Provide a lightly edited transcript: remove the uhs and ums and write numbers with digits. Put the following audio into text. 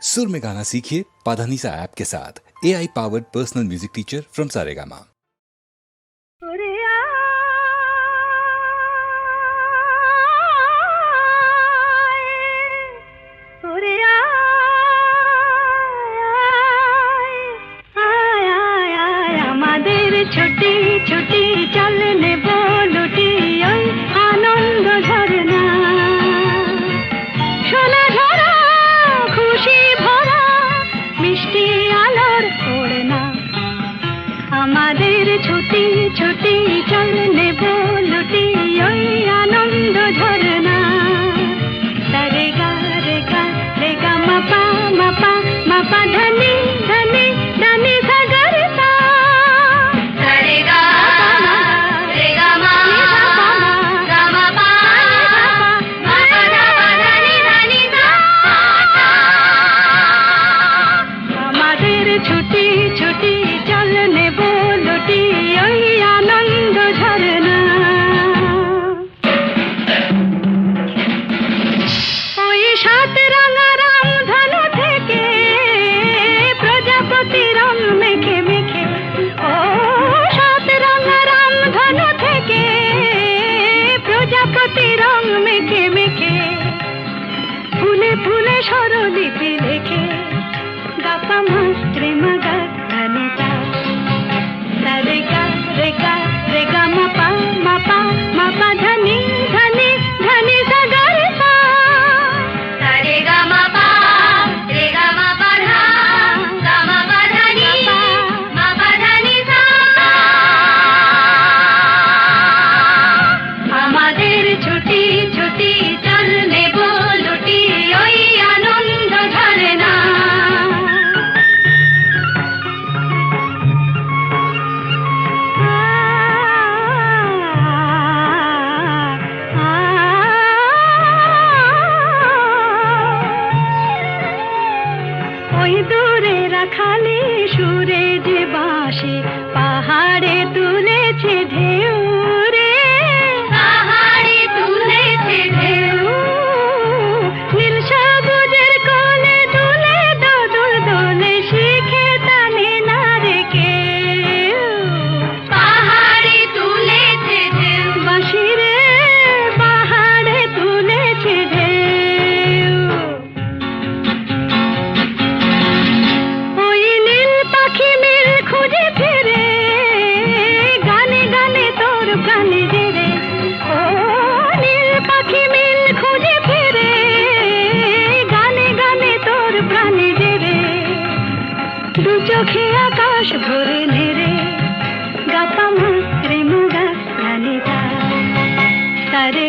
सुर में गाना सीखिए पाधानीसा ऐप के साथ। AI powered personal music teacher from Saregama. ছুটি ছুটি চলনে বলুটি ওই আনন্দ ঝরনা সোনা ঝরা খুশি ভরা মিষ্টি আলোর ওড়না আমাদের ছুটি ছুটি চলনে বলুটি ওই আনন্দ ঝরনা রে গা রে গা রে গা মাপা মাপা মাপা ধনি ধনি ধনি সাগর সা ছুটি ছুটি চলনে বলুটি ওই আনন্দ ঝরনা ওই সাত রাঙা রামধনু থেকে প্রজাপতি রং মেখে মেখে ও সাত রাঙা রামধনু থেকে প্রজাপতি রং মেখে মেখে ফুলে ফুলে স্বরলিপি লেখে গাপা মাস্ত্রে মগা ধনিতা রে গা রে গা রে গা মাপা মাপা মাপা ধনি ধনি ধনি সাগর সা রে গা মাপা রে গা মাপা ধা গা মাপা ধনি মাপা ধনি সা আমাদের ছুটি ছুটি চলনে বলুটি ওই আনন্দ ঝরনা ওই দূরে রাখালি সুরে যে বাঁশি পাহাড়ে তুলেছে ঢেউ রে পাহাড়ে তুলেছে ঢেউ নীল সবুজের কোলে দুলে দোদুল দোলে শিখে টানে না রে কেউ পাহাড়ে তুলেছে ঢেউ বাঁশি রে পাহাড়ে তুলেছে ঢেউ ওই নীল পাখি মিল খুঁজে ফিরে গানে গানে তোর প্রাণে জেরে ও নীল পাখি মিল খুঁজে ফিরে গানে গানে তোর প্রাণে জেরে দু চোখে আকাশ ভরে নেরে গাপা মাত্রে মুগা ধানিতা রে